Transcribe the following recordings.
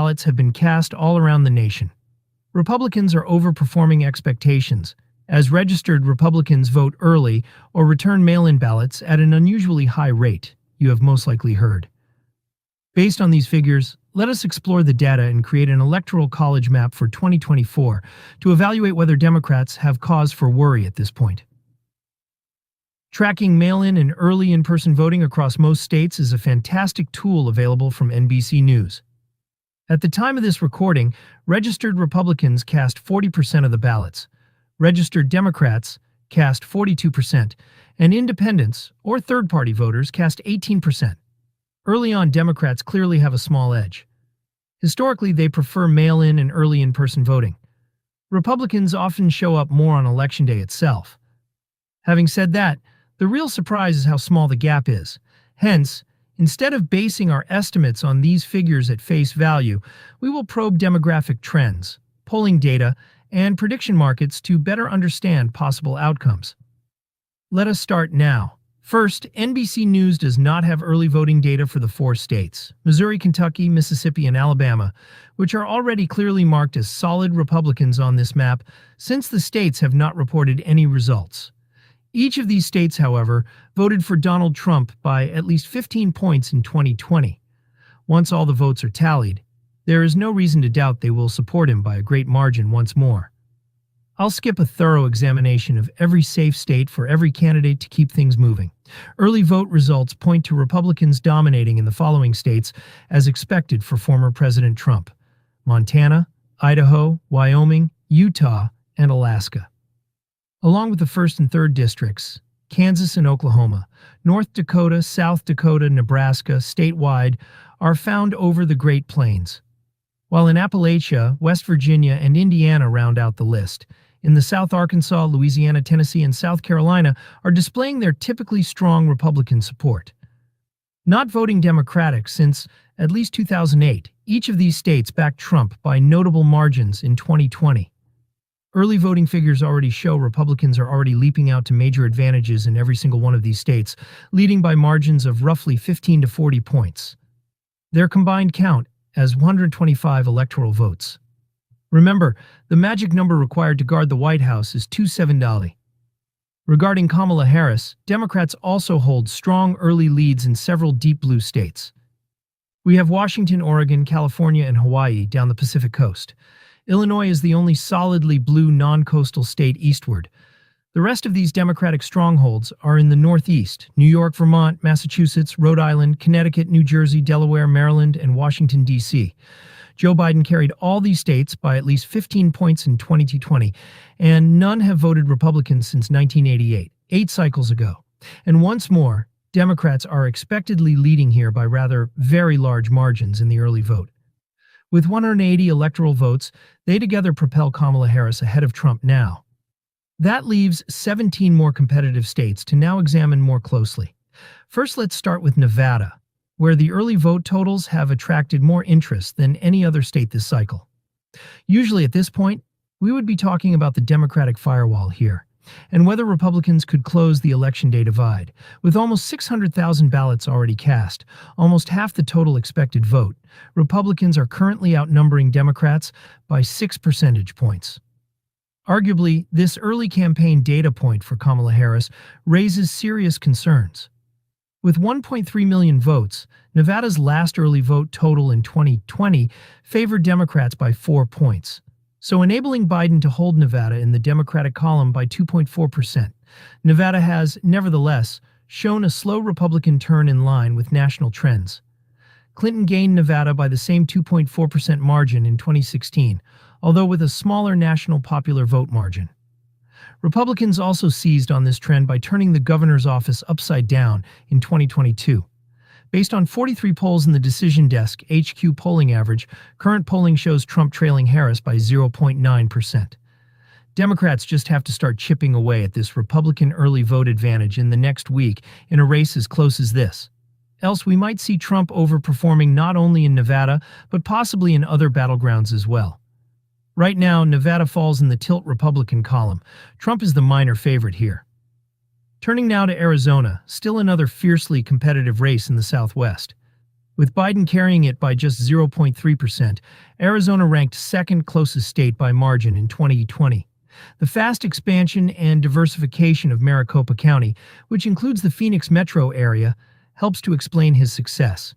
ballots have been cast all around the nation. Republicans are overperforming expectations, as registered Republicans vote early or return mail-in ballots at an unusually high rate, you have most likely heard. Based on these figures, let us explore the data and create an electoral college map for 2024 to evaluate whether Democrats have cause for worry at this point. Tracking mail-in and early in-person voting across most states is a fantastic tool available from NBC News. At the time of this recording, registered Republicans cast 40% of the ballots, registered Democrats cast 42%, and independents, or third-party voters, cast 18%. Early on, Democrats clearly have a small edge. Historically, they prefer mail-in and early in-person voting. Republicans often show up more on Election Day itself. Having said that, the real surprise is how small the gap is. Hence, instead of basing our estimates on these figures at face value, we will probe demographic trends, polling data, and prediction markets to better understand possible outcomes. Let us start now. First, NBC News does not have early voting data for the 4 states, Missouri, Kentucky, Mississippi, and Alabama, which are already clearly marked as solid Republicans on this map since the states have not reported any results. Each of these states, however, voted for Donald Trump by at least 15 points in 2020. Once all the votes are tallied, there is no reason to doubt they will support him by a great margin once more. I'll skip a thorough examination of every safe state for every candidate to keep things moving. Early vote results point to Republicans dominating in the following states as expected for former President Trump: Montana, Idaho, Wyoming, Utah, and Alaska. Along with the 1st and 3rd districts, Kansas and Oklahoma, North Dakota, South Dakota, Nebraska, statewide, are found over the Great Plains. While in Appalachia, West Virginia, and Indiana round out the list, in the South, Arkansas, Louisiana, Tennessee, and South Carolina are displaying their typically strong Republican support. Not voting Democratic since at least 2008, each of these states backed Trump by notable margins in 2020. Early voting figures already show Republicans are already leaping out to major advantages in every single one of these states, leading by margins of roughly 15 to 40 points. Their combined count as 125 electoral votes. Remember, the magic number required to guard the White House is 270. Regarding Kamala Harris, Democrats also hold strong early leads in several deep blue states. We have Washington, Oregon, California, and Hawaii down the Pacific coast. Illinois is the only solidly blue non-coastal state eastward. The rest of these Democratic strongholds are in the Northeast: New York, Vermont, Massachusetts, Rhode Island, Connecticut, New Jersey, Delaware, Maryland, and Washington, D.C. Joe Biden carried all these states by at least 15 points in 2020, and none have voted Republican since 1988, 8 cycles ago. And once more, Democrats are expectedly leading here by rather very large margins in the early vote. With 180 electoral votes, they together propel Kamala Harris ahead of Trump now. That leaves 17 more competitive states to now examine more closely. First, let's start with Nevada, where the early vote totals have attracted more interest than any other state this cycle. Usually at this point, we would be talking about the Democratic firewall here, and whether Republicans could close the Election Day divide. With almost 600,000 ballots already cast, almost half the total expected vote, Republicans are currently outnumbering Democrats by 6 percentage points. Arguably, this early campaign data point for Kamala Harris raises serious concerns. With 1.3 million votes, Nevada's last early vote total in 2020 favored Democrats by 4 points, so enabling Biden to hold Nevada in the Democratic column by 2.4%. Nevada has, nevertheless, shown a slow Republican turn in line with national trends. Clinton gained Nevada by the same 2.4% margin in 2016, although with a smaller national popular vote margin. Republicans also seized on this trend by turning the governor's office upside down in 2022. Based on 43 polls in the Decision Desk HQ polling average, current polling shows Trump trailing Harris by 0.9%. Democrats just have to start chipping away at this Republican early vote advantage in the next week in a race as close as this. Else we might see Trump overperforming not only in Nevada, but possibly in other battlegrounds as well. Right now, Nevada falls in the tilt Republican column. Trump is the minor favorite here. Turning now to Arizona, still another fiercely competitive race in the Southwest. With Biden carrying it by just 0.3%, Arizona ranked second closest state by margin in 2020. The fast expansion and diversification of Maricopa County, which includes the Phoenix metro area, helps to explain his success.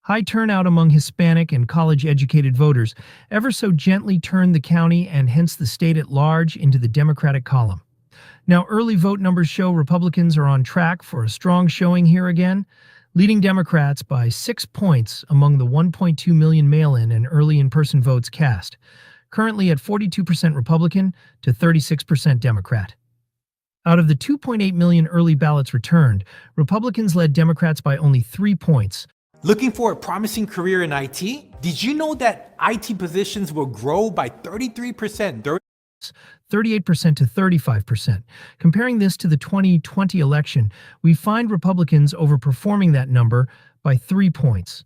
High turnout among Hispanic and college-educated voters ever so gently turned the county and hence the state at large into the Democratic column. Now, early vote numbers show Republicans are on track for a strong showing here again, leading Democrats by 6 points among the 1.2 million mail-in and early in-person votes cast, currently at 42% Republican to 36% Democrat. Out of the 2.8 million early ballots returned, Republicans led Democrats by only 3 points. Looking for a promising career in IT? Did you know that IT positions will grow by 33%? 38% to 35%. Comparing this to the 2020 election, we find Republicans overperforming that number by 3 points.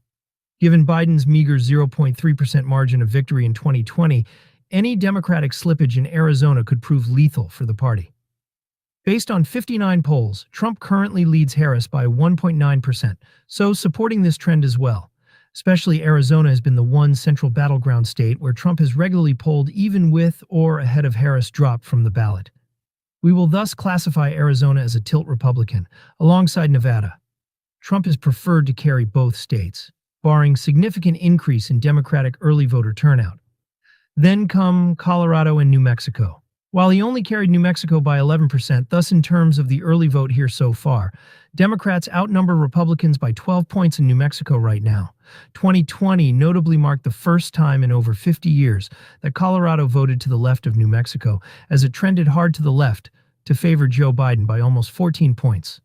Given Biden's meager 0.3% margin of victory in 2020, any Democratic slippage in Arizona could prove lethal for the party. Based on 59 polls, Trump currently leads Harris by 1.9%, so supporting this trend as well. Especially Arizona has been the one central battleground state where Trump has regularly polled even with or ahead of Harris dropped from the ballot. We will thus classify Arizona as a tilt Republican, alongside Nevada. Trump is preferred to carry both states, barring significant increase in Democratic early voter turnout. Then come Colorado and New Mexico. While he only carried New Mexico by 11%, thus in terms of the early vote here so far, Democrats outnumber Republicans by 12 points in New Mexico right now. 2020 notably marked the first time in over 50 years that Colorado voted to the left of New Mexico, as it trended hard to the left to favor Joe Biden by almost 14 points.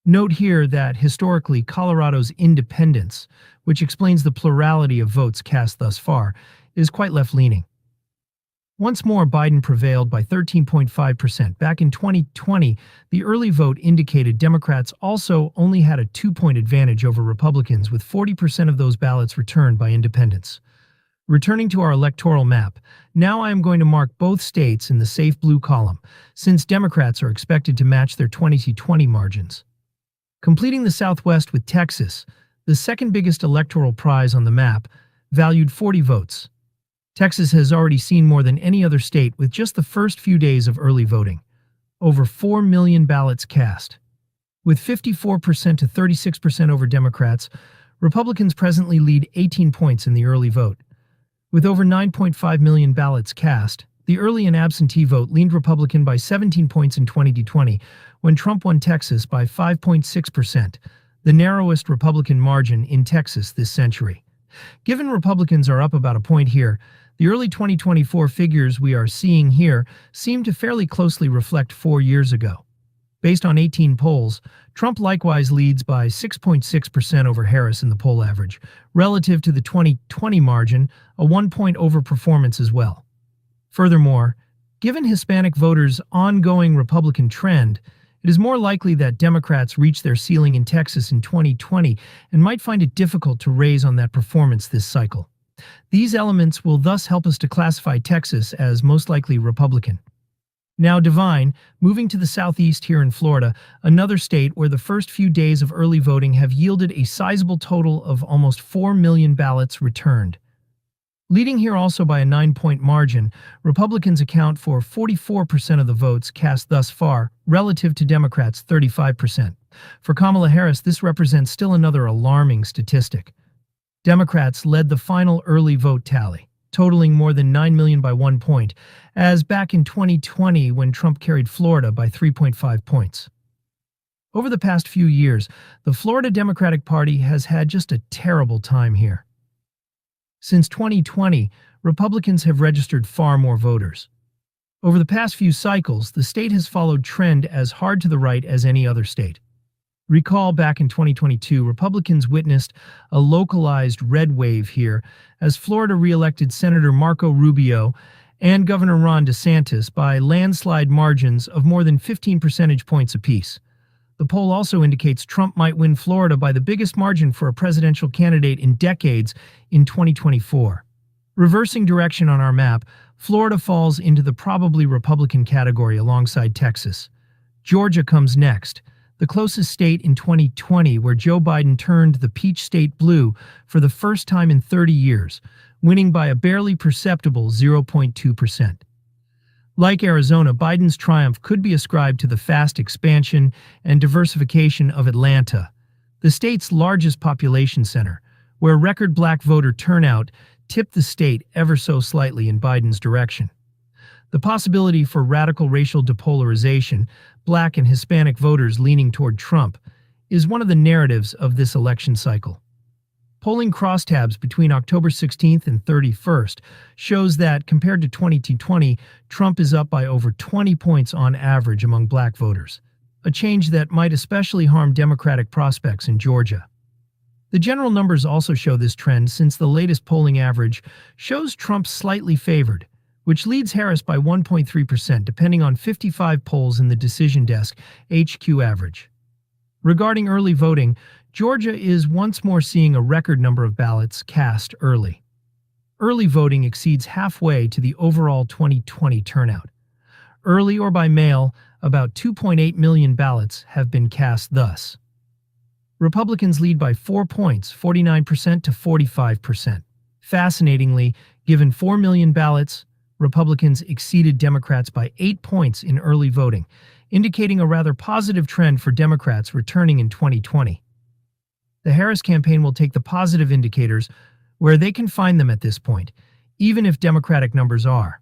Note here that historically Colorado's independence, which explains the plurality of votes cast thus far, is quite left-leaning. Once more, Biden prevailed by 13.5%. Back in 2020, the early vote indicated Democrats also only had a 2-point advantage over Republicans, with 40% of those ballots returned by independents. Returning to our electoral map, now I am going to mark both states in the safe blue column, since Democrats are expected to match their 2020 margins. Completing the Southwest with Texas, the second biggest electoral prize on the map, valued 40 votes. Texas has already seen more than any other state with just the first few days of early voting. Over 4 million ballots cast. With 54% to 36% over Democrats, Republicans presently lead 18 points in the early vote. With over 9.5 million ballots cast, the early and absentee vote leaned Republican by 17 points in 2020, when Trump won Texas by 5.6%, the narrowest Republican margin in Texas this century. Given Republicans are up about a point here, the early 2024 figures we are seeing here seem to fairly closely reflect 4 years ago. Based on 18 polls, Trump likewise leads by 6.6% over Harris in the poll average, relative to the 2020 margin, a 1-point overperformance as well. Furthermore, given Hispanic voters' ongoing Republican trend, it is more likely that Democrats reach their ceiling in Texas in 2020 and might find it difficult to raise on that performance this cycle. These elements will thus help us to classify Texas as most likely Republican. Now, Divine, moving to the southeast here in Florida, another state where the first few days of early voting have yielded a sizable total of almost 4 million ballots returned. Leading here also by a 9-point margin, Republicans account for 44% of the votes cast thus far, relative to Democrats' 35%. For Kamala Harris, this represents still another alarming statistic. Democrats led the final early vote tally, totaling more than 9 million by 1 point, as back in 2020 when Trump carried Florida by 3.5 points. Over the past few years, the Florida Democratic Party has had just a terrible time here. Since 2020, Republicans have registered far more voters. Over the past few cycles, the state has followed trend as hard to the right as any other state. Recall back in 2022, Republicans witnessed a localized red wave here as Florida re-elected Senator Marco Rubio and Governor Ron DeSantis by landslide margins of more than 15 percentage points apiece. The poll also indicates Trump might win Florida by the biggest margin for a presidential candidate in decades in 2024. Reversing direction on our map, Florida falls into the probably Republican category alongside Texas. Georgia comes next, the closest state in 2020 where Joe Biden turned the peach state blue for the first time in 30 years, winning by a barely perceptible 0.2%. Like Arizona, Biden's triumph could be ascribed to the fast expansion and diversification of Atlanta, the state's largest population center, where record black voter turnout tipped the state ever so slightly in Biden's direction. The possibility for radical racial depolarization, black and Hispanic voters leaning toward Trump, is one of the narratives of this election cycle. Polling crosstabs between October 16th and 31st shows that, compared to 2020, Trump is up by over 20 points on average among black voters, a change that might especially harm Democratic prospects in Georgia. The general numbers also show this trend since the latest polling average shows Trump slightly favored, which leads Harris by 1.3% depending on 55 polls in the Decision Desk HQ average. Regarding early voting, Georgia is once more seeing a record number of ballots cast early. Early voting exceeds halfway to the overall 2020 turnout. Early or by mail, about 2.8 million ballots have been cast thus. Republicans lead by 4 points, 49% to 45%. Fascinatingly, given 4 million ballots, Republicans exceeded Democrats by 8 points in early voting, indicating a rather positive trend for Democrats returning in 2020. The Harris campaign will take the positive indicators where they can find them at this point, even if Democratic numbers are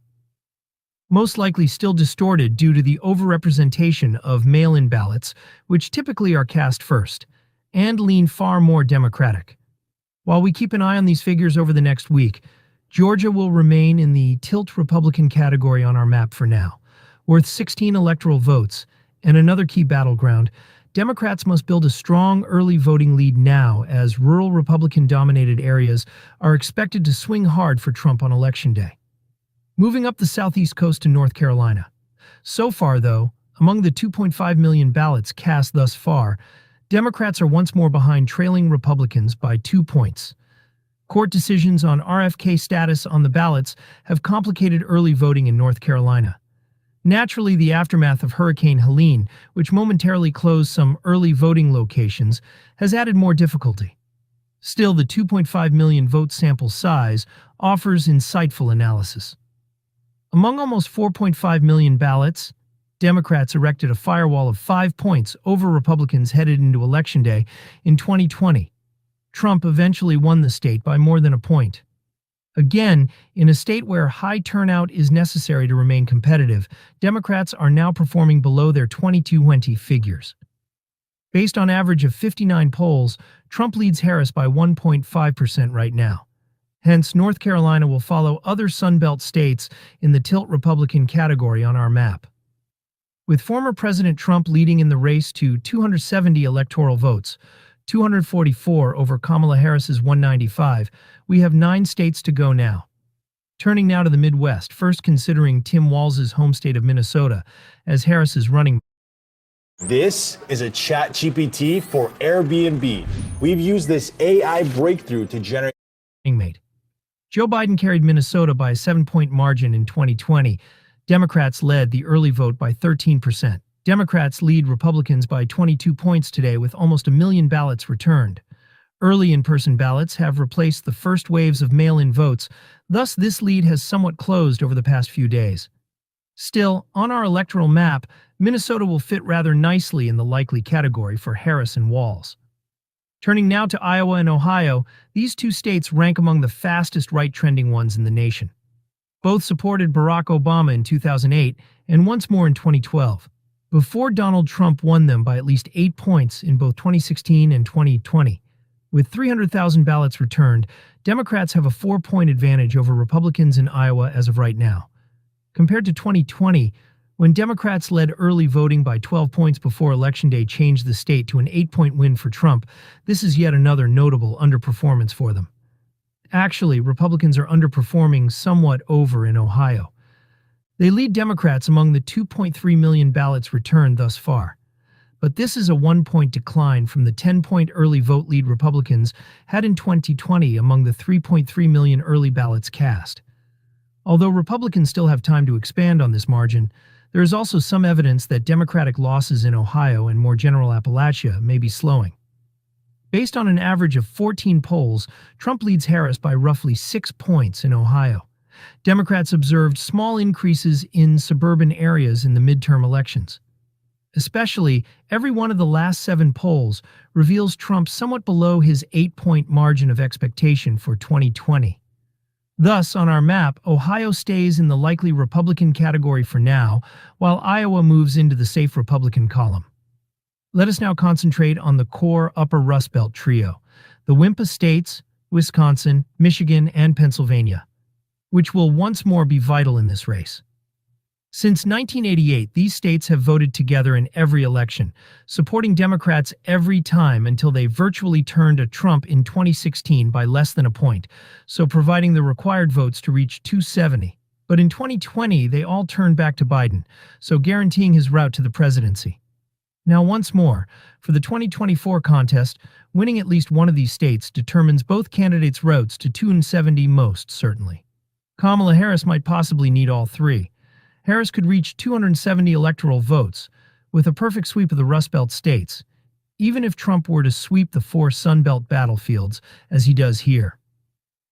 most likely still distorted due to the overrepresentation of mail-in ballots, which typically are cast first, and lean far more Democratic. While we keep an eye on these figures over the next week, Georgia will remain in the tilt Republican category on our map for now, worth 16 electoral votes, and another key battleground. Democrats must build a strong early voting lead now, as rural Republican-dominated areas are expected to swing hard for Trump on Election Day. Moving up the southeast coast to North Carolina. So far, though, among the 2.5 million ballots cast thus far, Democrats are once more behind trailing Republicans by 2 points. Court decisions on RFK status on the ballots have complicated early voting in North Carolina. Naturally, the aftermath of Hurricane Helene, which momentarily closed some early voting locations, has added more difficulty. Still, the 2.5 million vote sample size offers insightful analysis. Among almost 4.5 million ballots, Democrats erected a firewall of 5 points over Republicans headed into Election Day in 2020. Trump eventually won the state by more than a point. Again, in a state where high turnout is necessary to remain competitive, Democrats are now performing below their 2020 figures. Based on average of 59 polls, Trump leads Harris by 1.5% right now. Hence, North Carolina will follow other Sunbelt states in the tilt Republican category on our map. With former President Trump leading in the race to 270 electoral votes, 244 over Kamala Harris's 195, we have 9 states to go now. Turning now to the Midwest, first considering Tim Walz's home state of Minnesota as Harris's running. This is a ChatGPT for Airbnb. We've used this AI breakthrough to generate mate. Joe Biden carried Minnesota by a 7-point margin in 2020. Democrats led the early vote by 13%. Democrats lead Republicans by 22 points today with almost 1 million ballots returned. Early in-person ballots have replaced the first waves of mail-in votes, thus this lead has somewhat closed over the past few days. Still, on our electoral map, Minnesota will fit rather nicely in the likely category for Harris and Walz. Turning now to Iowa and Ohio, these 2 states rank among the fastest right-trending ones in the nation. Both supported Barack Obama in 2008 and once more in 2012, before Donald Trump won them by at least 8 points in both 2016 and 2020. With 300,000 ballots returned, Democrats have a 4-point advantage over Republicans in Iowa as of right now. Compared to 2020, when Democrats led early voting by 12 points before Election Day changed the state to an 8-point win for Trump, this is yet another notable underperformance for them. Actually, Republicans are underperforming somewhat over in Ohio. They lead Democrats among the 2.3 million ballots returned thus far. But this is a 1-point decline from the 10-point early vote lead Republicans had in 2020 among the 3.3 million early ballots cast. Although Republicans still have time to expand on this margin, There is also some evidence that Democratic losses in Ohio and more general Appalachia may be slowing. Based on an average of 14 polls, Trump leads Harris by roughly 6 points in Ohio. Democrats observed small increases in suburban areas in the midterm elections. Especially, every one of the last 7 polls reveals Trump somewhat below his 8-point margin of expectation for 2020. Thus, on our map, Ohio stays in the likely Republican category for now, while Iowa moves into the safe Republican column. Let us now concentrate on the core Upper Rust Belt trio, the WIMPA states, Wisconsin, Michigan, and Pennsylvania, which will once more be vital in this race. Since 1988, these states have voted together in every election, supporting Democrats every time until they virtually turned to Trump in 2016 by less than a point, so providing the required votes to reach 270. But in 2020, they all turned back to Biden, so guaranteeing his route to the presidency. Now, once more, for the 2024 contest, winning at least one of these states determines both candidates' routes to 270 most certainly. Kamala Harris might possibly need all 3. Harris could reach 270 electoral votes, with a perfect sweep of the Rust Belt states, even if Trump were to sweep the 4 Sun Belt battlefields, as he does here.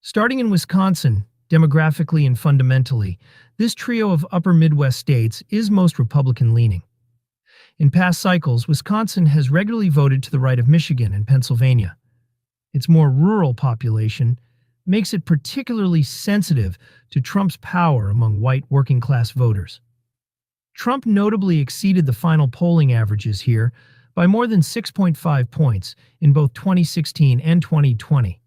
Starting in Wisconsin, demographically and fundamentally, this trio of upper Midwest states is most Republican-leaning. In past cycles, Wisconsin has regularly voted to the right of Michigan and Pennsylvania. Its more rural population makes it particularly sensitive to Trump's power among white working-class voters. Trump notably exceeded the final polling averages here by more than 6.5 points in both 2016 and 2020.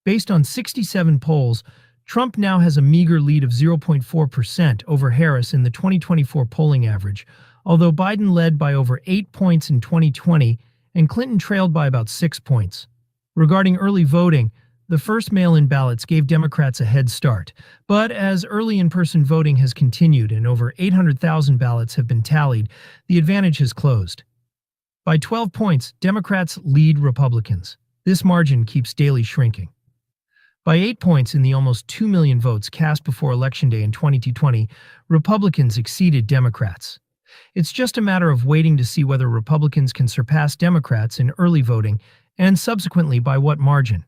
Based on 67 polls, Trump now has a meager lead of 0.4% over Harris in the 2024 polling average, although Biden led by over 8 points in 2020 and Clinton trailed by about 6 points. Regarding early voting, the first mail-in ballots gave Democrats a head start, but as early in-person voting has continued and over 800,000 ballots have been tallied, the advantage has closed. By 12 points, Democrats lead Republicans. This margin keeps daily shrinking. By 8 points in the almost 2 million votes cast before Election Day in 2020, Republicans exceeded Democrats. It's just a matter of waiting to see whether Republicans can surpass Democrats in early voting, and subsequently by what margin.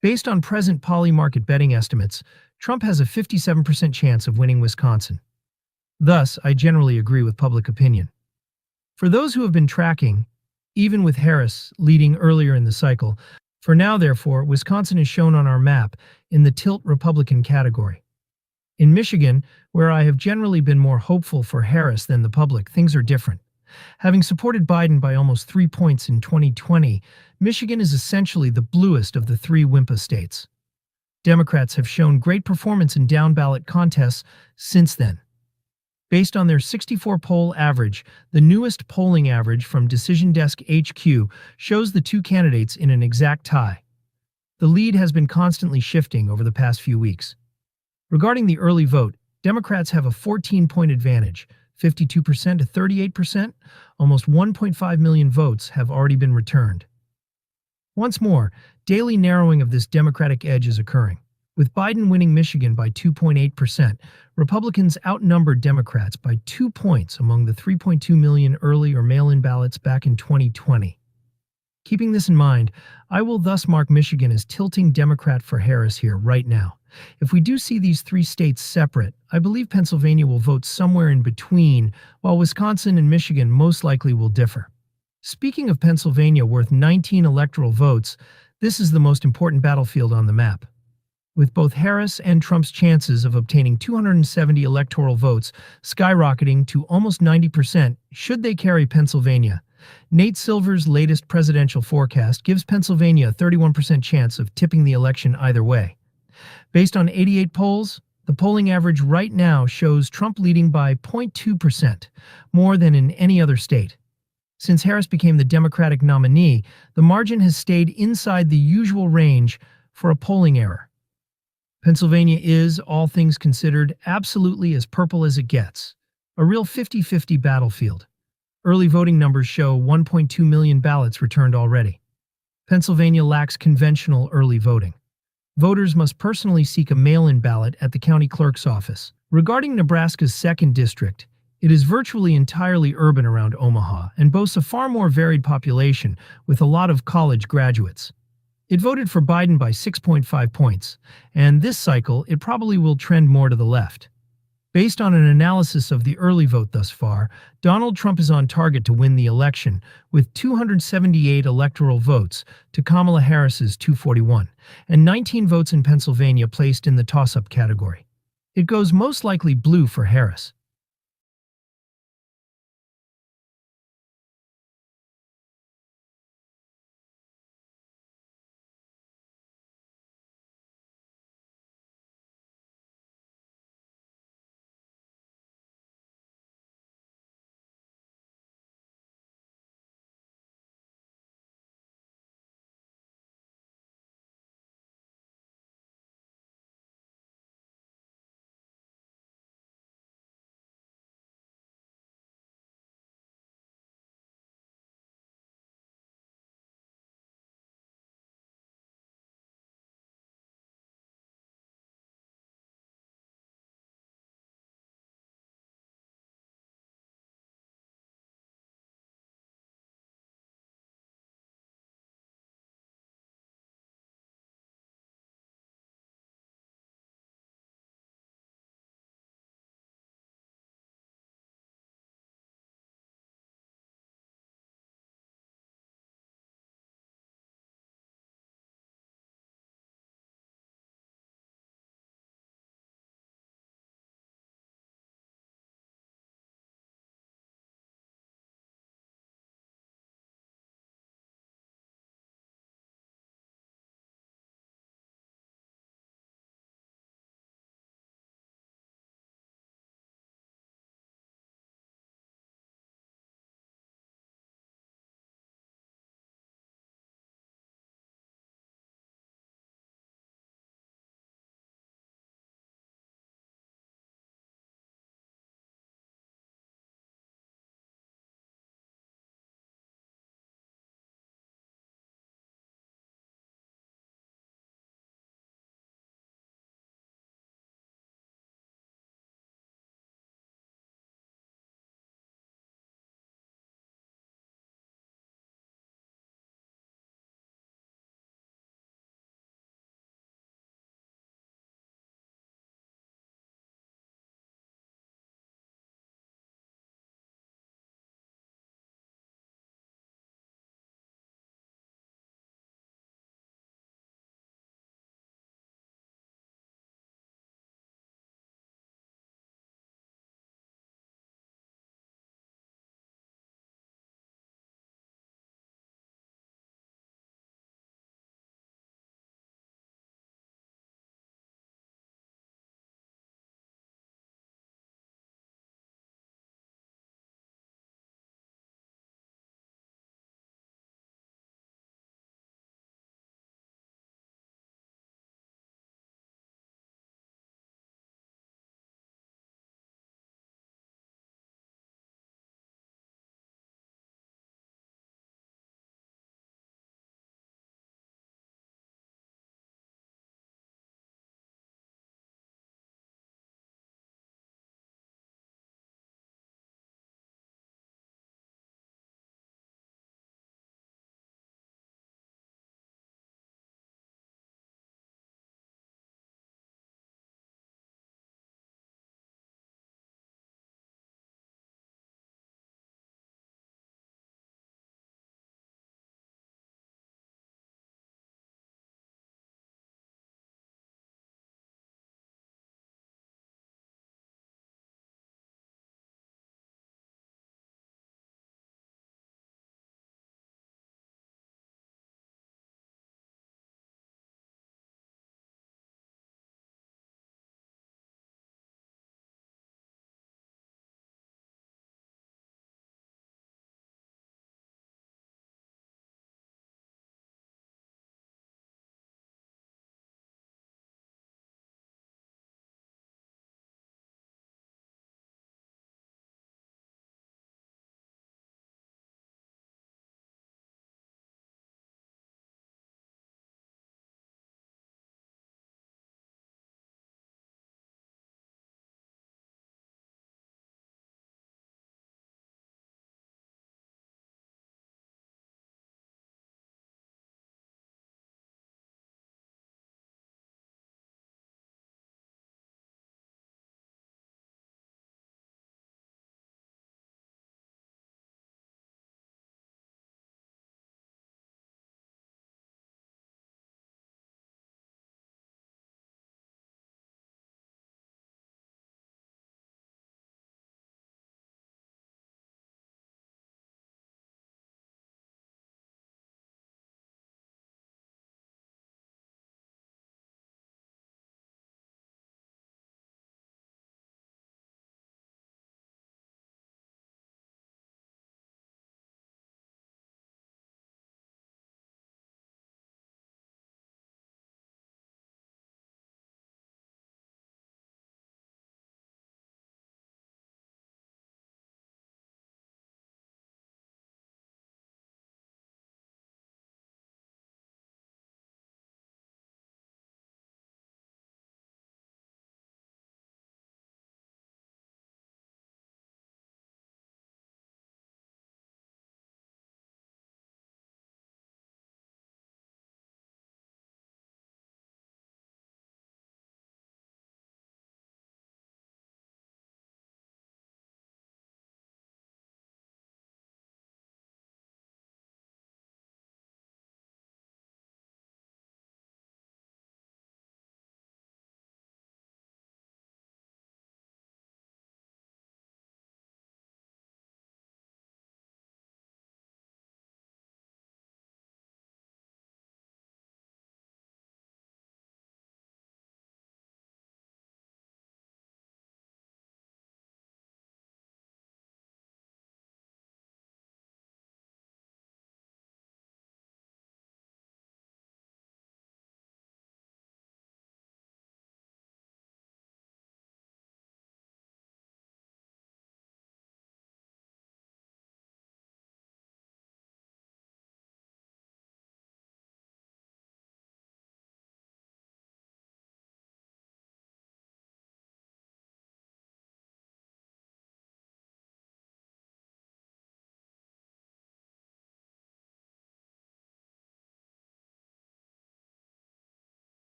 Based on present Polymarket betting estimates, Trump has a 57% chance of winning Wisconsin. Thus, I generally agree with public opinion. For those who have been tracking, even with Harris leading earlier in the cycle, for now, therefore, Wisconsin is shown on our map in the tilt Republican category. In Michigan, where I have generally been more hopeful for Harris than the public, things are different. Having supported Biden by almost 3 points in 2020, Michigan is essentially the bluest of the 3 WIMPA states. Democrats have shown great performance in down-ballot contests since then. Based on their 64 poll average, the newest polling average from Decision Desk HQ shows the 2 candidates in an exact tie. The lead has been constantly shifting over the past few weeks. Regarding the early vote, Democrats have a 14-point advantage, 52% to 38%. Almost 1.5 million votes have already been returned. Once more, daily narrowing of this Democratic edge is occurring. With Biden winning Michigan by 2.8%, Republicans outnumbered Democrats by 2 points among the 3.2 million early or mail-in ballots back in 2020. Keeping this in mind, I will thus mark Michigan as tilting Democrat for Harris here right now. If we do see these 3 states separate, I believe Pennsylvania will vote somewhere in between, while Wisconsin and Michigan most likely will differ. Speaking of Pennsylvania worth 19 electoral votes, this is the most important battlefield on the map. With both Harris and Trump's chances of obtaining 270 electoral votes skyrocketing to almost 90% should they carry Pennsylvania, Nate Silver's latest presidential forecast gives Pennsylvania a 31% chance of tipping the election either way. Based on 88 polls, the polling average right now shows Trump leading by 0.2%, more than in any other state. Since Harris became the Democratic nominee, the margin has stayed inside the usual range for a polling error. Pennsylvania is, all things considered, absolutely as purple as it gets. A real 50-50 battlefield. Early voting numbers show 1.2 million ballots returned already. Pennsylvania lacks conventional early voting. Voters must personally seek a mail-in ballot at the county clerk's office. Regarding Nebraska's 2nd district, It is virtually entirely urban around Omaha and boasts a far more varied population with a lot of college graduates. It voted for Biden by 6.5 points, and this cycle it probably will trend more to the left. Based on an analysis of the early vote thus far, Donald Trump is on target to win the election with 278 electoral votes to Kamala Harris's 241, and 19 votes in Pennsylvania placed in the toss-up category. It goes most likely blue for Harris.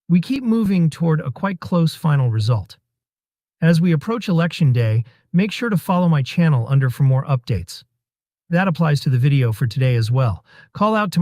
We keep moving toward a quite close final result. As we approach Election Day, make sure to follow my channel under for more updates. That applies to the video for today as well. Call out to